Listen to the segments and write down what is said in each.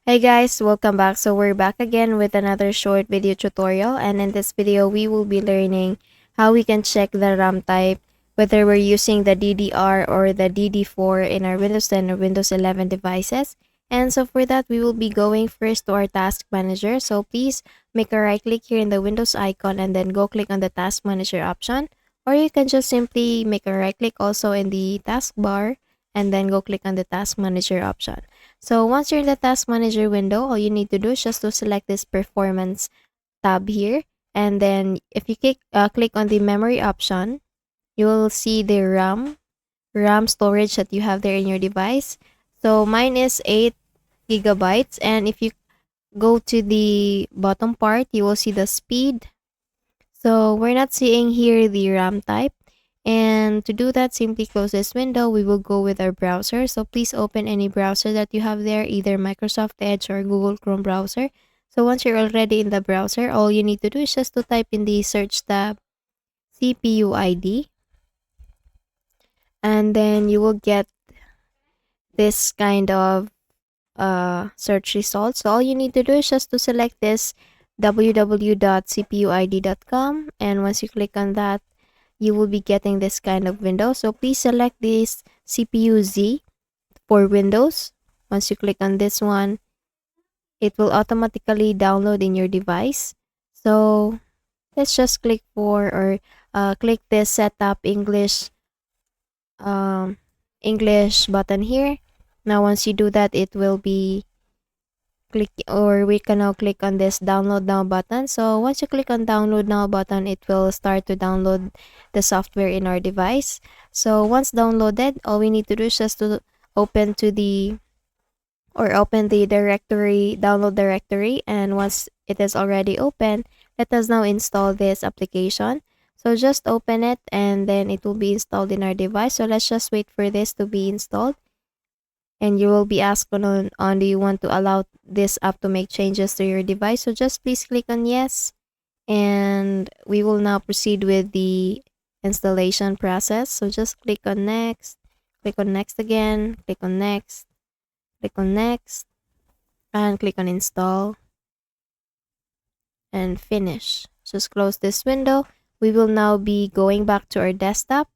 Hey guys, welcome back. So we're back again with another short video tutorial, and in this video we will be learning how we can check the RAM type, whether we're using the DDR or the DD4 in our Windows 10 or Windows 11 devices. And so for that, we will be going first to our task manager. So please make a right click here in the Windows icon and then go click on the task manager option, or you can just simply make a right click also in the taskbar and then go click on the task manager option. So once you're in the task manager window, all you need to do is just to select this performance tab here. And then if you click on the memory option, you will see the RAM storage that you have there in your device. So mine is 8 gigabytes. And if you go to the bottom part, you will see the speed. So we're not seeing here the RAM type. And to do that, simply close this window. We will go with our browser. So please open any browser that you have there, either Microsoft Edge or Google Chrome browser. So once you're already in the browser, all you need to do is just to type in the search tab CPU ID. And then you will get this kind of search results. So all you need to do is just to select this www.cpuid.com. And once you click on that, you will be getting this kind of window. So please select this CPU Z for Windows. Once you click on this one, it will automatically download in your device. So let's just click click this setup English button here. Now once you do that, it will be we can now click on this download now button. So once you click on download now button, it will start to download the software in our device. So once downloaded, all we need to do is just to open the download directory. And once it is already open, let us now install this application. So just open it and then it will be installed in our device. So let's just wait for this to be installed. And you will be asked on do you want to allow this app to make changes to your device. So just please click on yes, and we will now proceed with the installation process. So just click on next again, click on next, and click on install and finish. Just close this window. We will now be going back to our desktop.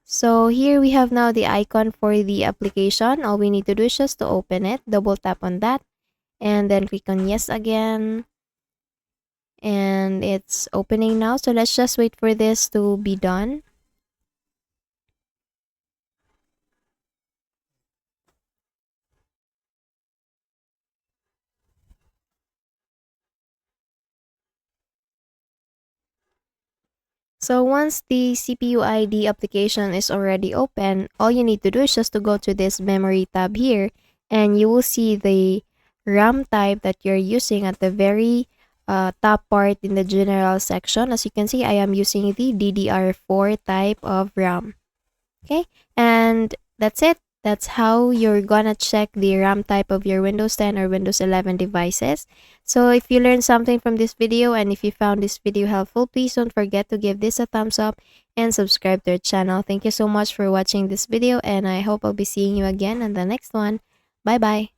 So here we have now the icon for the application. All we need to do is just to open it, double tap on that, and then click on yes again. And it's opening now. So let's just wait for this to be done. So once the CPU ID application is already open, all you need to do is just to go to this memory tab here, and you will see the RAM type that you're using at the very top part in the general section. As you can see, I am using the DDR4 type of RAM. Okay, and that's it. That's how you're gonna check the RAM type of your Windows 10 or Windows 11 devices. So if you learned something from this video and if you found this video helpful, please don't forget to give this a thumbs up and subscribe to our channel. Thank you so much for watching this video, and I hope I'll be seeing you again in the next one. Bye bye.